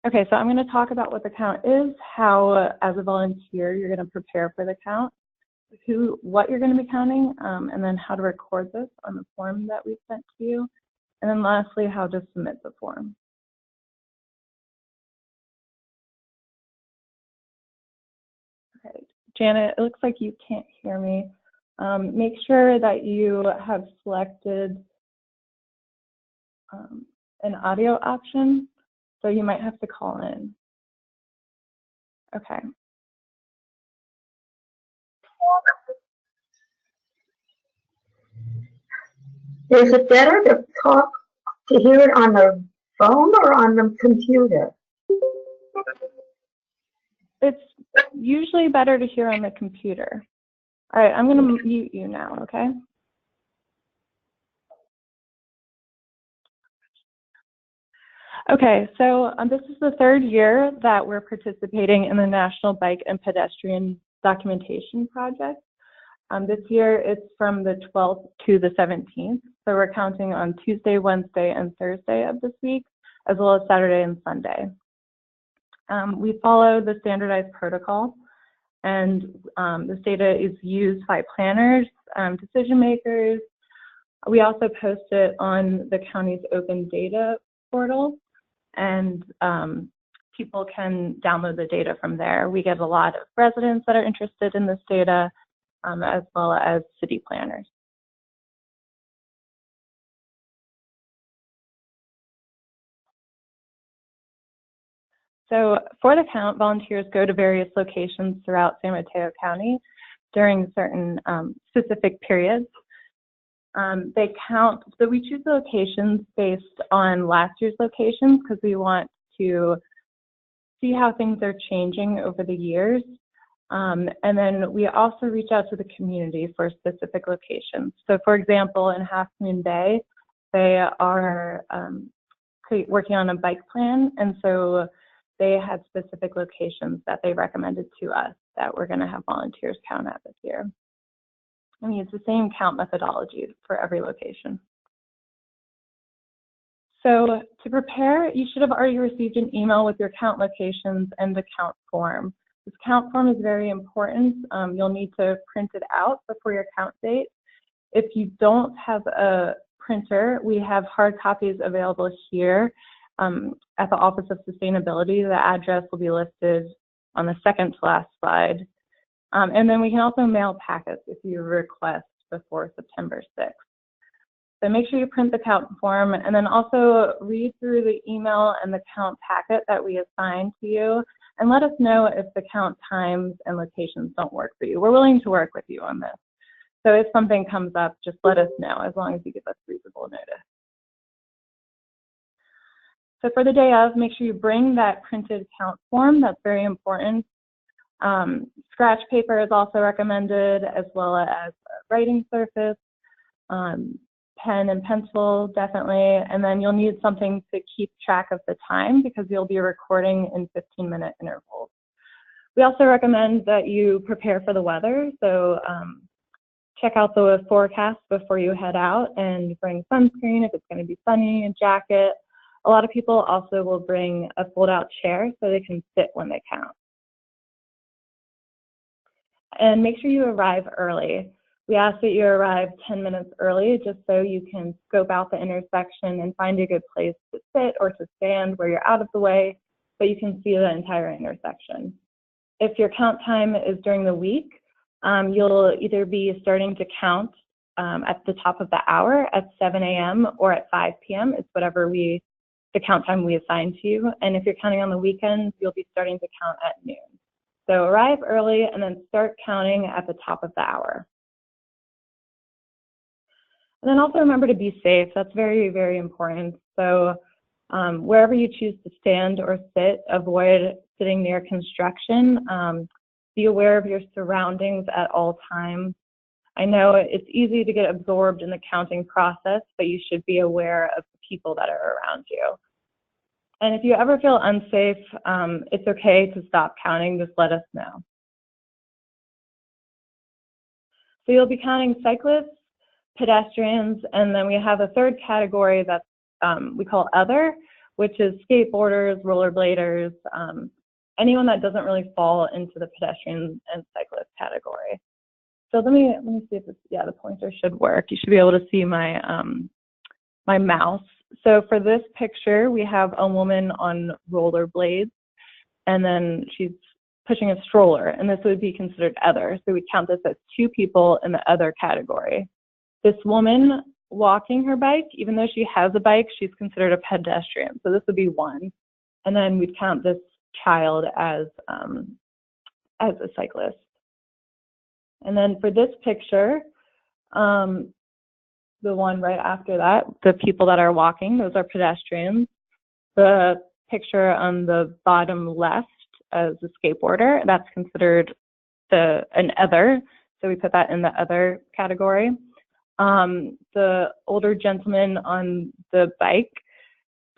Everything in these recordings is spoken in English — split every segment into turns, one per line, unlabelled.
Okay, so I'm going to talk about what the count is, how as a volunteer you're going to prepare for the count, what you're going to be counting, and then how to record this on the form that we sent to you, and then lastly, how to submit the form. Okay, Janet, it looks like you can't hear me. Make sure that you have selected an audio option, so you might have to call in. Okay.
Is it better to hear it on the phone or on the computer?
It's usually better to hear on the computer. All right, I'm going to mute you now, okay? Okay, so this is the third year that we're participating in the National Bike and Pedestrian Documentation Project. This year it's from the 12th to the 17th, so we're counting on Tuesday, Wednesday, and Thursday of this week, as well as Saturday and Sunday. We follow the standardized protocol, and this data is used by planners, decision makers. We also post it on the county's open data portal, and people can download the data from there. We get a lot of residents that are interested in this data, as well as city planners. So for the count, volunteers go to various locations throughout San Mateo County during certain specific periods. They count, so we choose the locations based on last year's locations because we want to see how things are changing over the years. And then we also reach out to the community for specific locations. So for example, in Half Moon Bay, they are working on a bike plan, and so they had specific locations that they recommended to us that we're going to have volunteers count at this year. I mean, it's the same count methodology for every location. So to prepare, you should have already received an email with your count locations and the count form. This count form is very important. You'll need to print it out before your count date. If you don't have a printer, we have hard copies available here at the Office of Sustainability. The address will be listed on the second to last slide. And then we can also mail packets if you request before September 6th. So make sure you print the count form, and then also read through the email and the count packet that we assign to you, and let us know if the count times and locations don't work for you. We're willing to work with you on this. So if something comes up, just let us know as long as you give us reasonable notice. So for the day of, make sure you bring that printed count form. That's very important. Scratch paper is also recommended, as well as a writing surface, pen and pencil, definitely. And then you'll need something to keep track of the time because you'll be recording in 15-minute intervals. We also recommend that you prepare for the weather. So check out the forecast before you head out and bring sunscreen if it's going to be sunny, a jacket. A lot of people also will bring a fold-out chair so they can sit when they count. And make sure you arrive early. We ask that you arrive 10 minutes early just so you can scope out the intersection and find a good place to sit or to stand where you're out of the way so you can see the entire intersection. If your count time is during the week, you'll either be starting to count at the top of the hour at 7 a.m. or at 5 p.m. It's whatever the count time we assign to you. And if you're counting on the weekends, you'll be starting to count at noon. So arrive early and then start counting at the top of the hour. And then also remember to be safe. That's very, very important. So wherever you choose to stand or sit, avoid sitting near construction. Be aware of your surroundings at all times. I know it's easy to get absorbed in the counting process, but you should be aware of the people that are around you. And if you ever feel unsafe, it's okay to stop counting. Just let us know. So you'll be counting cyclists, pedestrians, and then we have a third category that we call other, which is skateboarders, rollerbladers, anyone that doesn't really fall into the pedestrian and cyclist category. So let me see if this, yeah, the pointer should work. You should be able to see my my mouse. So for this picture, we have a woman on rollerblades, and then she's pushing a stroller, and this would be considered other. So we count this as two people in the other category. This woman walking her bike, even though she has a bike, she's considered a pedestrian. So this would be one. And then we'd count this child as a cyclist. And then for this picture, the one right after that, the people that are walking, those are pedestrians. The picture on the bottom left as a skateboarder, that's considered an other. So we put that in the other category. The older gentleman on the bike,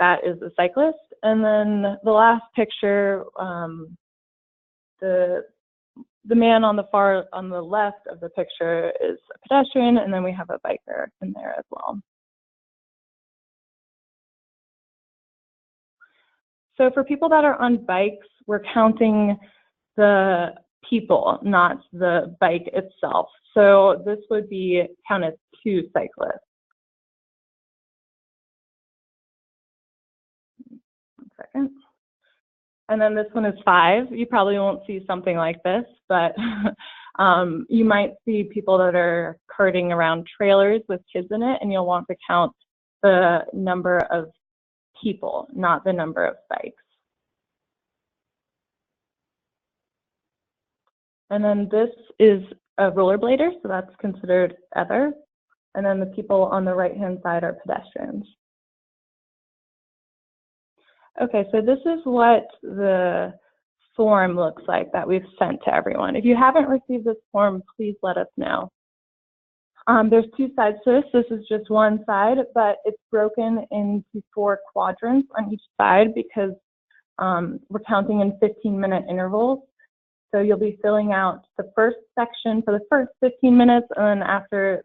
that is a cyclist. And then the last picture, the man on the left of the picture is a pedestrian, and then we have a biker in there as well. So for people that are on bikes, we're counting the people, not the bike itself. So this would be counted 2 cyclists. One second. And then this one is 5. You probably won't see something like this, but you might see people that are carting around trailers with kids in it, and you'll want to count the number of people, not the number of bikes. And then this is a rollerblader, so that's considered other. And then the people on the right-hand side are pedestrians. Okay, so this is what the form looks like that we've sent to everyone. If you haven't received this form, please let us know. There's 2 sides to this. This is just one side, but it's broken into 4 quadrants on each side because we're counting in 15-minute intervals. So you'll be filling out the first section for the first 15 minutes, and then after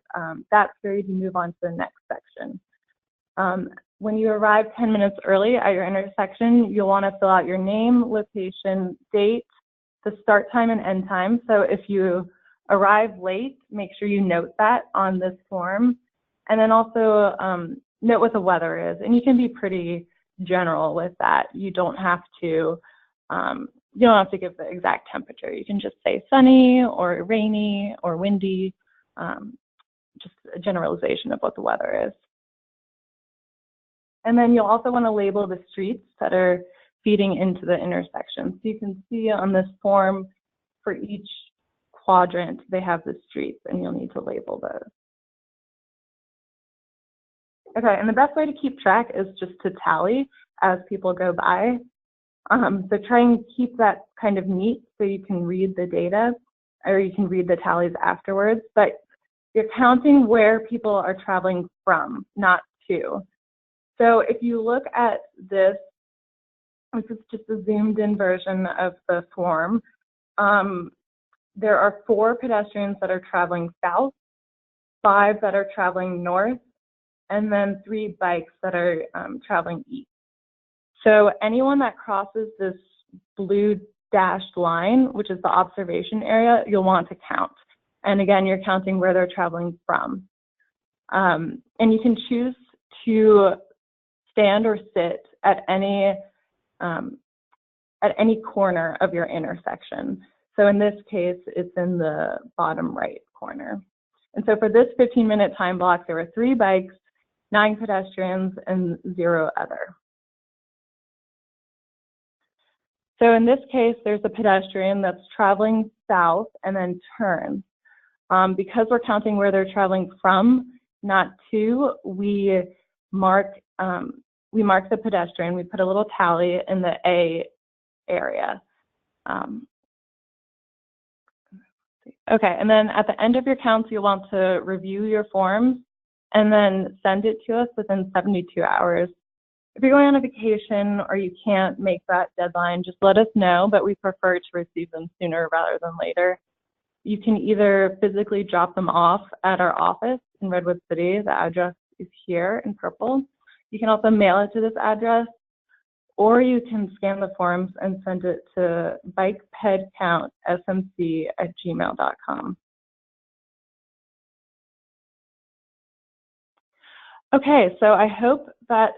that period, you move on to the next section. When you arrive 10 minutes early at your intersection, you'll want to fill out your name, location, date, the start time and end time. So if you arrive late, make sure you note that on this form. And then also note what the weather is. And you can be pretty general with that. You don't have to give the exact temperature. You can just say sunny or rainy or windy, just a generalization of what the weather is. And then you'll also want to label the streets that are feeding into the intersection. So you can see on this form for each quadrant, they have the streets, and you'll need to label those. Okay, and the best way to keep track is just to tally as people go by. So try and keep that kind of neat so you can read the data, or you can read the tallies afterwards. But you're counting where people are traveling from, not to. So if you look at this is just a zoomed in version of the form. There are 4 pedestrians that are traveling south, 5 that are traveling north, and then 3 bikes that are traveling east. So anyone that crosses this blue dashed line, which is the observation area, you'll want to count. And again, you're counting where they're traveling from. And you can choose to stand or sit at any corner of your intersection. So in this case, it's in the bottom right corner. And so for this 15-minute time block, there were 3 bikes, 9 pedestrians, and 0 other. So in this case, there's a pedestrian that's traveling south and then turns. Because we're counting where they're traveling from, not to, we mark the pedestrian. We put a little tally in the A area. Okay, and then at the end of your counts, you'll want to review your forms and then send it to us within 72 hours. If you're going on a vacation or you can't make that deadline, just let us know, but we prefer to receive them sooner rather than later. You can either physically drop them off at our office in Redwood City. The address is here in purple. You can also mail it to this address, or you can scan the forms and send it to bikepedcountsmc@gmail.com. Okay, so I hope that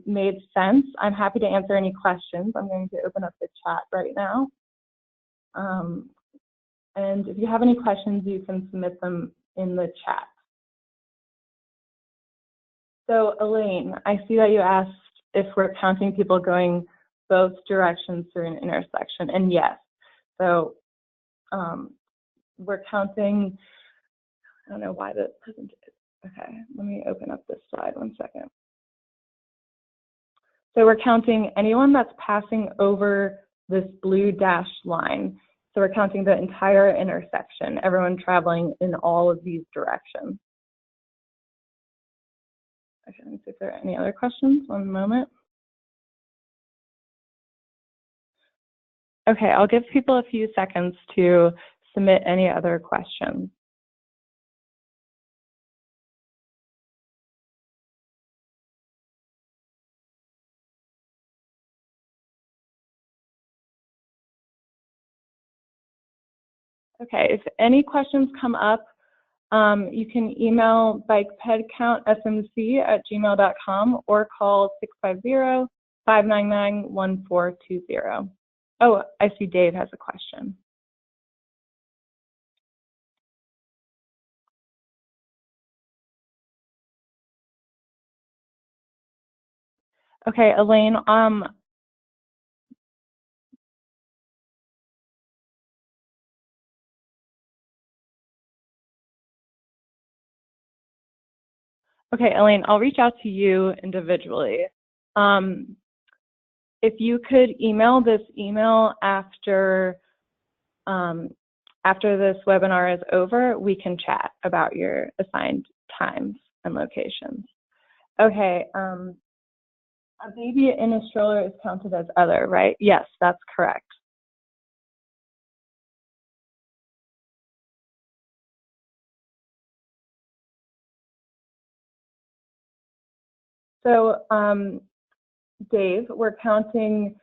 made sense. I'm happy to answer any questions. I'm going to open up the chat right now. And if you have any questions, you can submit them in the chat. So Elaine, I see that you asked if we're counting people going both directions through an intersection, and yes. So we're counting, I don't know why that doesn't, okay, let me open up this slide 1 second. So we're counting anyone that's passing over this blue dashed line. So we're counting the entire intersection, everyone traveling in all of these directions. Okay, let me see if there are any other questions. 1 moment. Okay, I'll give people a few seconds to submit any other questions. Okay, if any questions come up, you can email bikepedcountsmc@gmail.com or call 650-599-1420. Oh, I see Dave has a question. Okay, Elaine, okay, Elaine, I'll reach out to you individually. If you could email this email after this webinar is over, we can chat about your assigned times and locations. Okay, a baby in a stroller is counted as other, right? Yes, that's correct. So, Dave, we're counting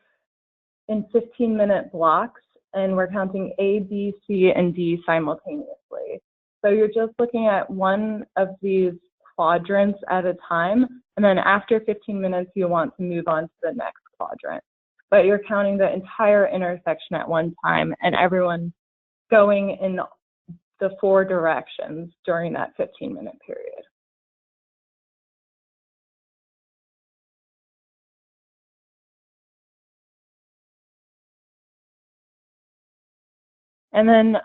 in 15-minute blocks, and we're counting A, B, C, and D simultaneously. So you're just looking at one of these quadrants at a time, and then after 15 minutes, you want to move on to the next quadrant. But you're counting the entire intersection at one time, and everyone going in the 4 directions during that 15-minute period. And then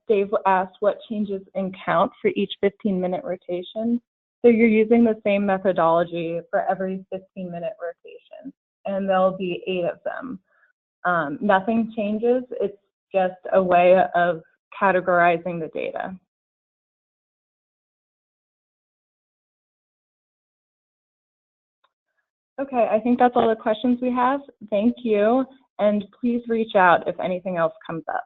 Dave asked what changes in count for each 15-minute rotation. So you're using the same methodology for every 15-minute rotation, and there'll be 8 of them. Nothing changes, it's just a way of categorizing the data. Okay, I think that's all the questions we have. Thank you, and please reach out if anything else comes up.